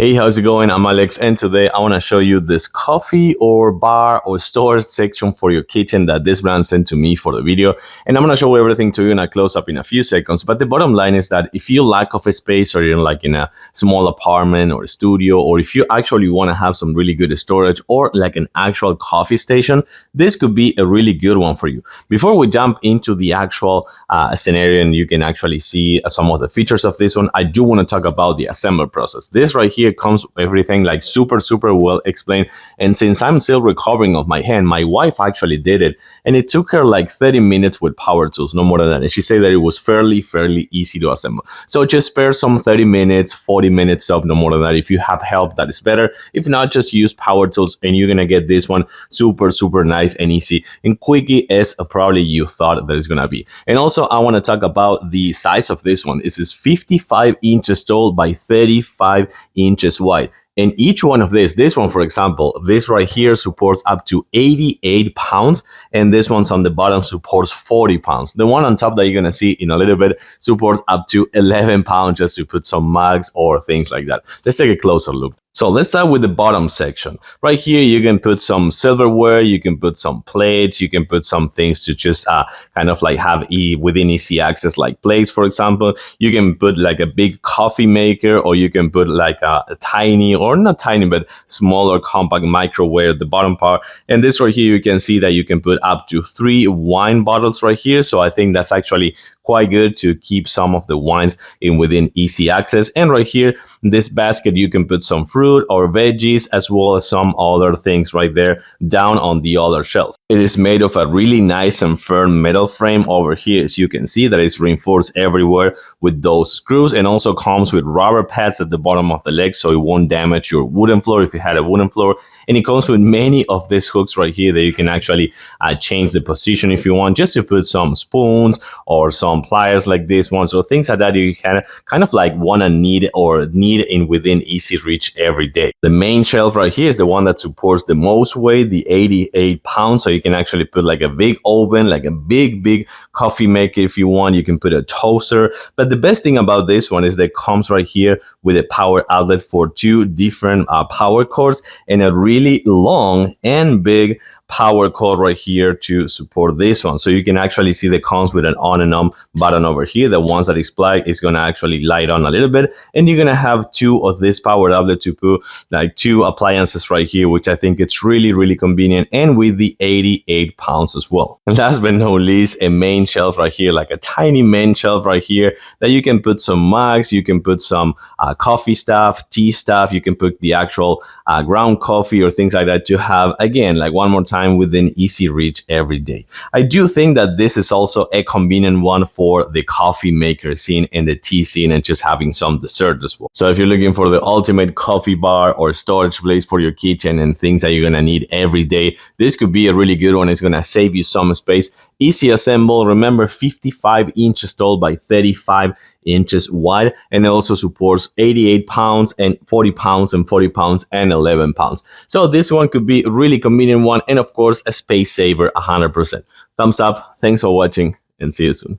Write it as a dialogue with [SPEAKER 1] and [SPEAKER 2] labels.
[SPEAKER 1] Hey, how's it going? I'm Alex, and today I want to show you this coffee or bar or storage section for your kitchen that this brand sent to me for the video. And I'm going to show everything to you in a close-up in a few seconds. But the bottom line is that if you lack of a space or you're like in a small apartment or studio, or if you actually want to have some really good storage or like an actual coffee station, this could be a really good one for you. Before we jump into the actual scenario and you can actually see some of the features of this one, I do want to talk about the assembly process. This right here comes with everything like super well explained, and since I'm still recovering of my hand, my wife actually did it, and it took her like 30 minutes with power tools, no more than that, and she said that it was fairly easy to assemble. So just spare some 30 minutes 40 minutes of, no more than that. If you have help, that is better. If not, just use power tools and you're gonna get this one super nice and easy and quickie as probably you thought that it's gonna be. And also I want to talk about the size of this one. This is 55 inches tall by 35 inches wide. And each one of this one, for example, this right here supports up to 88 pounds, and this one's on the bottom supports 40 pounds. The one on top that you're gonna see in a little bit supports up to 11 pounds just to put some mugs or things like that. Let's take a closer look. So let's start with the bottom section. Right here, you can put some silverware, you can put some plates, you can put some things to just kind of like have within easy access, like plates, for example. You can put like a big coffee maker, or you can put like a tiny, or not tiny, but smaller compact microwave at the bottom part. And this right here, you can see that you can put up to 3 wine bottles right here. So I think that's actually quite good to keep some of the wines in within easy access. And right here, this basket, you can put some fruit or veggies as well as some other things right there down on the other shelf. It is made of a really nice and firm metal frame over here, as you can see that it's reinforced everywhere with those screws, and also comes with rubber pads at the bottom of the leg so it won't damage your wooden floor if you had a wooden floor. And it comes with many of these hooks right here that you can actually change the position if you want, just to put some spoons or some pliers like this one. So things like that you can kind of like want to need in within easy reach every day. The main shelf right here is the one that supports the most weight, the 88 pounds. So you can actually put like a big oven, like a big coffee maker if you want. You can put a toaster. But the best thing about this one is that it comes right here with a power outlet for 2 different power cords, and a really long and big power cord right here to support this one. So you can actually see that comes with an on and on button over here. The ones that is plugged is going to actually light on a little bit, and you're going to have 2 of this power outlet to put like 2 appliances right here, which I think it's really convenient, and with the 88 pounds as well. And last but not least, a main shelf right here, like a tiny main shelf right here that you can put some mugs, you can put some coffee stuff, tea stuff, you can put the actual ground coffee or things like that to have, again, like one more time, within easy reach every day. I do think that this is also a convenient one for the coffee maker scene and the tea scene, and just having some dessert as well. So if you're looking for the ultimate coffee bar or storage place for your kitchen and things that you're gonna need every day, this could be a really good one. It's gonna save you some space. Easy assemble. Remember, 55 inches tall by 35 inches wide, and it also supports 88 pounds and 40 pounds and 40 pounds and 11 pounds. So this one could be a really convenient one, and of course a space saver 100%. Thumbs up. Thanks for watching, and see you soon.